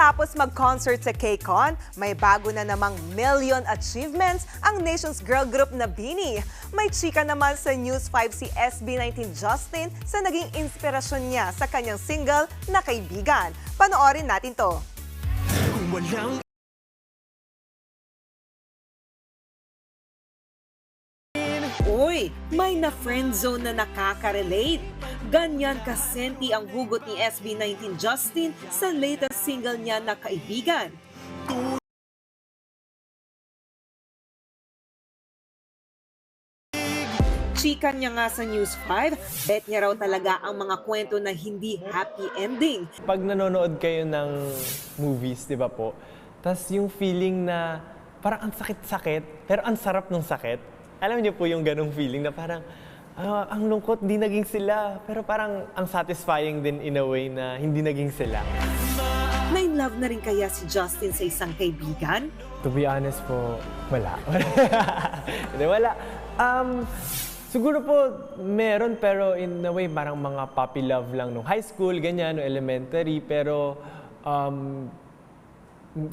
Matapos mag-concert sa KCON, may bago na namang million achievements ang nation's girl group na BINI. May chika naman sa News 5 si SB19 Justin sa naging inspirasyon niya sa kanyang single na Kaibigan. Panoorin natin to. Uy, may na-friendzone na nakaka-relate. Ganyan kasenti ang hugot ni SB19 Justin sa latest single niya na Kaibigan. Chika niya nga sa News 5, bet niya raw talaga ang mga kwento na hindi happy ending. Pag nanonood kayo ng movies, di ba po, tas yung feeling na parang ang sakit-sakit, pero ang sarap ng sakit. Alam niyo po yung ganong feeling na parang, ang lungkot, di naging sila. Pero parang ang satisfying din in a way na hindi naging sila. Na-in-love na rin kaya si Justin sa isang kaibigan? To be honest po, wala. Hindi, wala. Siguro po meron, pero in a way parang mga puppy love lang nung high school, ganyan, no elementary. Pero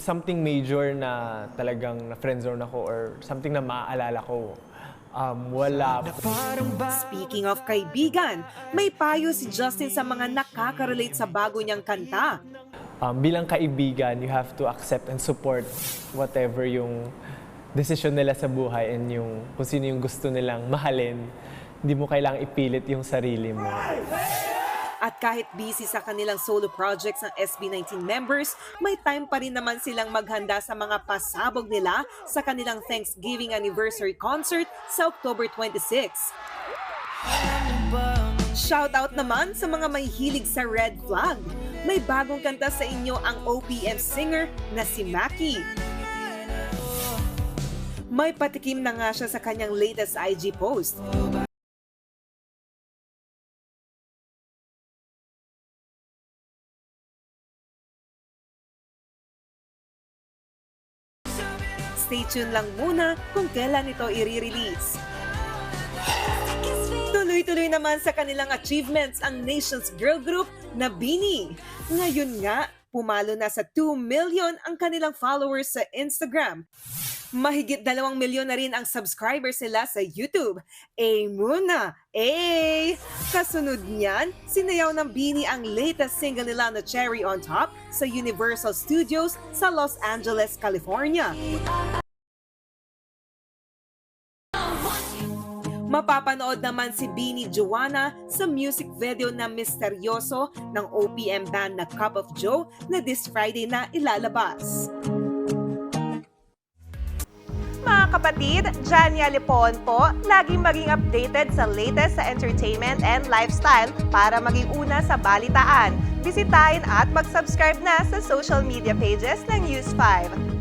something major na talagang na-friendzone ako or something na maaalala ko, wala. Speaking of kaibigan, may payo si Justin sa mga nakaka-relate sa bago niyang kanta. Bilang kaibigan, you have to accept and support whatever yung desisyon nila sa buhay and yung kung sino yung gusto nilang mahalin. Hindi mo kailangang ipilit yung sarili mo. At kahit busy sa kanilang solo projects ng SB19 members, may time pa rin naman silang maghanda sa mga pasabog nila sa kanilang Thanksgiving anniversary concert sa October 26. Shoutout naman sa mga may hilig sa Red Flag. May bagong kanta sa inyo ang OPM singer na si Maki. May patikim na nga siya sa kanyang latest IG post. Stay tuned lang muna kung kailan ito i-release. Tuloy-tuloy naman sa kanilang achievements ang nation's girl group na BINI. Ngayon nga, pumalo na sa 2 million ang kanilang followers sa Instagram. Mahigit 2 milyon na rin ang subscribers nila sa YouTube. Muna! Kasunod niyan, sinayaw ng BINI ang latest single nila na Cherry on Top sa Universal Studios sa Los Angeles, California. Mapapanood naman si BINI Joanna sa music video na Misteryoso ng OPM band na Cup of Joe na this Friday na ilalabas. Mga kapatid, Jania Lipon po, laging maging updated sa latest sa entertainment and lifestyle para maging una sa balitaan. Bisitahin at mag-subscribe na sa social media pages ng News 5.